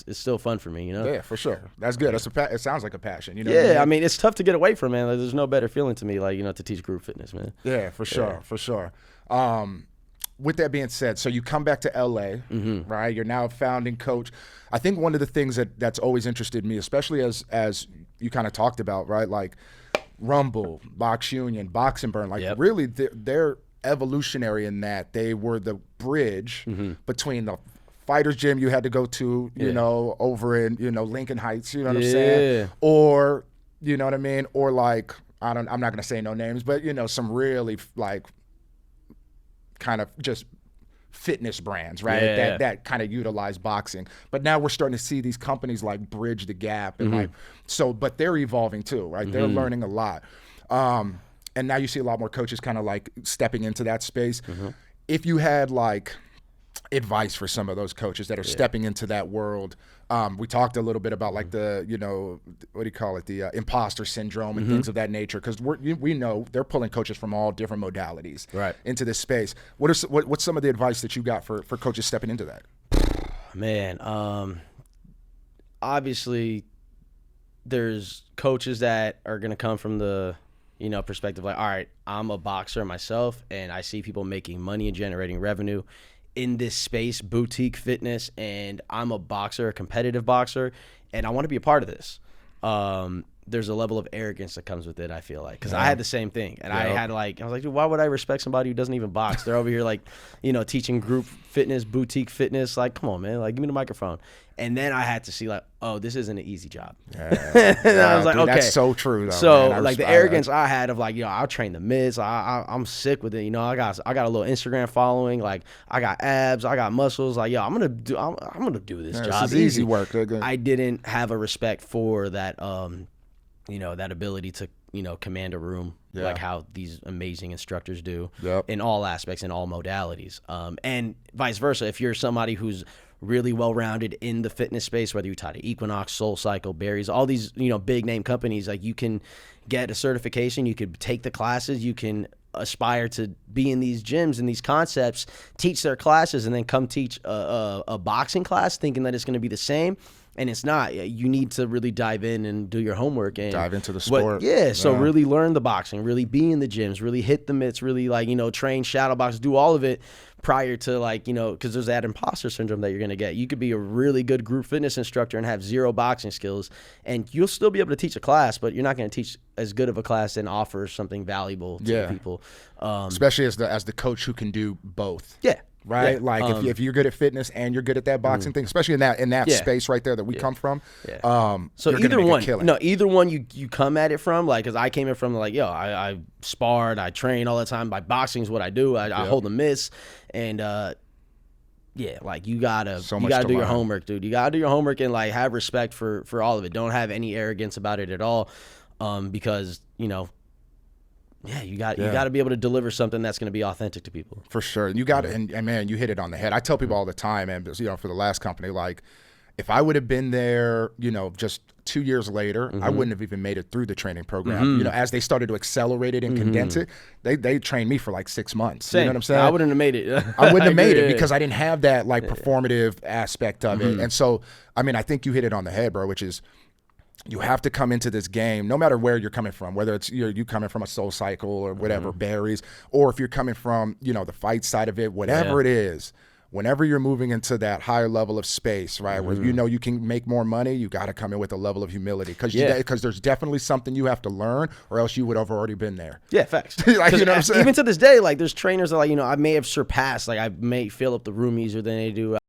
it's still fun for me, you know? Yeah, for sure. That's good. It sounds like a passion, you know? Yeah, I mean, it's tough to get away from, man. Like, there's no better feeling to me, like, you know, to teach group fitness, man. Yeah, for sure, for sure. With that being said, so you come back to LA, right? You're now a founding coach. I think one of the things that's always interested me, especially as you kind of talked about, right? Like Rumble, Box Union, Box and Burn, like really they're evolutionary in that they were the bridge between the fighter's gym you had to go to, you know, over in, you know, Lincoln Heights, you know what I'm saying? Or, you know what I mean? Or like, I'm not going to say no names, but, you know, some really like kind of just fitness brands, right? That kind of utilize boxing. But now we're starting to see these companies like bridge the gap and like, so, but they're evolving too, right? They're learning a lot. And now you see a lot more coaches kind of like stepping into that space. If you had like advice for some of those coaches that are stepping into that world, we talked a little bit about like the, you know, what do you call it, the imposter syndrome and things of that nature, because we know they're pulling coaches from all different modalities into this space. What's some of the advice that you got for coaches stepping into that? Man, obviously there's coaches that are going to come from the, you know, perspective like, all right, I'm a boxer myself and I see people making money and generating revenue in this space, boutique fitness, and I'm a boxer, a competitive boxer, and I want to be a part of this. There's a level of arrogance that comes with it, I feel like, because I had the same thing, and I was like, dude, why would I respect somebody who doesn't even box? They're over here like, you know, teaching group fitness, boutique fitness. Like, come on, man, like, give me the microphone. And then I had to see like, oh, this isn't an easy job. And I was like, okay, that's so true. Though, so like the arrogance I had of like, yo, I'll train the mids. I'm sick with it. You know, I got a little Instagram following. Like, I got abs, I got muscles. Like, yo, I'm gonna do this job. This is easy work. I didn't have a respect for that. You know, that ability to, you know, command a room, like how these amazing instructors do in all aspects, in all modalities. And vice versa, if you're somebody who's really well-rounded in the fitness space, whether you tie to Equinox, Soul Cycle, Barry's, all these, you know, big name companies, like you can get a certification, you could take the classes, you can aspire to be in these gyms and these concepts, teach their classes, and then come teach a boxing class thinking that it's going to be the same. And it's not. You need to really dive in and do your homework and dive into the sport. So really learn the boxing, really be in the gyms, really hit the mitts, really like, you know, train, shadow box, do all of it prior to like, you know, because there's that imposter syndrome that you're going to get. You could be a really good group fitness instructor and have zero boxing skills, and you'll still be able to teach a class, but you're not going to teach as good of a class and offer something valuable to people. Especially as the coach who can do both. Right? Yeah. Like if you're good at fitness and you're good at that boxing thing, especially in that space right there that we come from. So either one you come at it from, like, because I came in from like, yo, I sparred, I train all the time. My boxing is what I do. I hold the mitts, and like you gotta do your homework, dude. You gotta do your homework and like have respect for all of it. Don't have any arrogance about it at all, because you know. Yeah, you got to be able to deliver something that's going to be authentic to people. For sure. You got to, and man, you hit it on the head. I tell people all the time, and you know, for the last company, like, if I would have been there, you know, just 2 years later, I wouldn't have even made it through the training program. You know, as they started to accelerate it and condense it, they trained me for like 6 months. Same. You know what I'm saying? I wouldn't have made it. I wouldn't have made it because I didn't have that like performative aspect of it. And so, I mean, I think you hit it on the head, bro, which is, you have to come into this game, no matter where you're coming from, whether it's you coming from a Soul Cycle or whatever, Barry's, or if you're coming from, you know, the fight side of it, whatever it is, whenever you're moving into that higher level of space, right, where you know you can make more money, you got to come in with a level of humility because there's definitely something you have to learn, or else you would have already been there. Yeah, facts. Like, you know what I'm saying? Even to this day, like there's trainers that, like, you know, I may have surpassed, like I may fill up the room easier than they do.